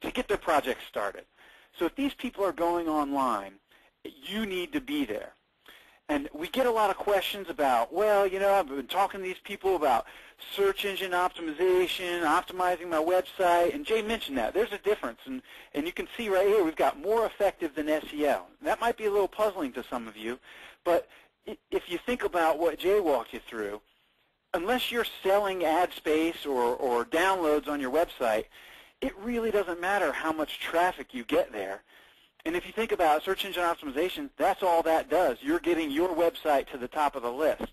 to get their project started. So if these people are going online, you need to be there. And we get a lot of questions about, well, you know, I've been talking to these people about search engine optimization, optimizing my website, and Jay mentioned that. There's a difference, and you can see right here we've got more effective than SEO. That might be a little puzzling to some of you, but if you think about what Jay walked you through, unless you're selling ad space or downloads on your website, it really doesn't matter how much traffic you get there. And if you think about search engine optimization, that's all that does. You're getting your website to the top of the list.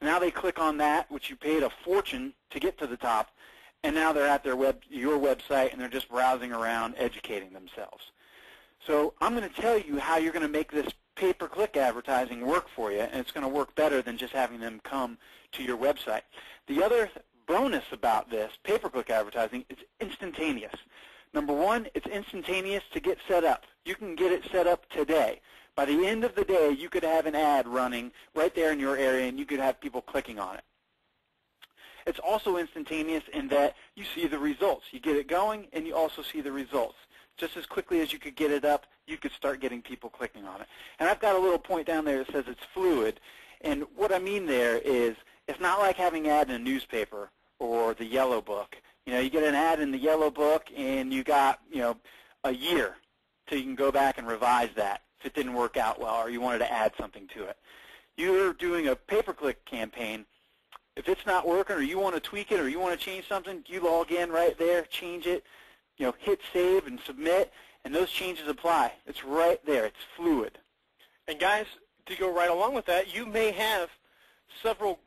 Now they click on that, which you paid a fortune to get to the top, and now they're at your website, and they're just browsing around, educating themselves. So I'm going to tell you how you're going to make this pay-per-click advertising work for you, and it's going to work better than just having them come to your website. The other bonus about this pay-per-click advertising is instantaneous. Number one, it's instantaneous to get set up. You can get it set up today. By the end of the day, you could have an ad running right there in your area, and you could have people clicking on it. It's also instantaneous in that you see the results. You get it going, and you also see the results. Just as quickly as you could get it up, you could start getting people clicking on it. And I've got a little point down there that says it's fluid. And what I mean there is it's not like having an ad in a newspaper or the Yellow Book. You know, you get an ad in the Yellow Book, and you got, you know, a year till you can go back and revise that if it didn't work out well or you wanted to add something to it. You're doing a pay-per-click campaign. If it's not working or you want to tweak it or you want to change something, you log in right there, change it, you know, hit save and submit, and those changes apply. It's right there. It's fluid. And guys, to go right along with that, you may have several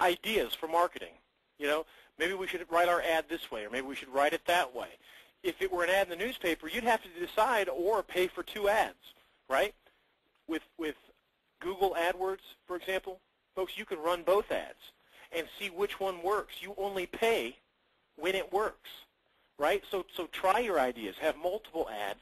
ideas for marketing. You know, maybe we should write our ad this way, or maybe we should write it that way. If it were an ad in the newspaper, you'd have to decide or pay for two ads, right? With Google AdWords, for example, folks, you can run both ads and see which one works. You only pay when it works, right? So try your ideas. Have multiple ads,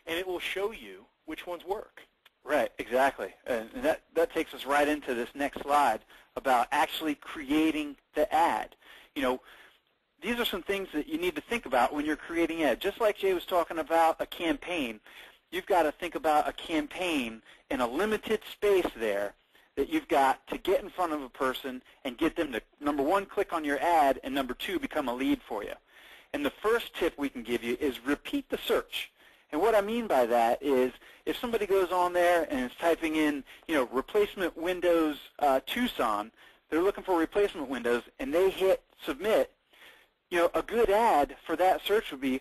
and it will show you which ones work. Right, exactly. And that takes us right into this next slide about actually creating the ad. You know, these are some things that you need to think about when you're creating ad. Just like Jay was talking about a campaign, you've got to think about a campaign in a limited space there that you've got to get in front of a person and get them to, number one, click on your ad, and number two, become a lead for you. And the first tip we can give you is repeat the search. And what I mean by that is if somebody goes on there and is typing in, you know, replacement windows Tucson, they're looking for replacement windows, and they hit submit, you know, a good ad for that search would be,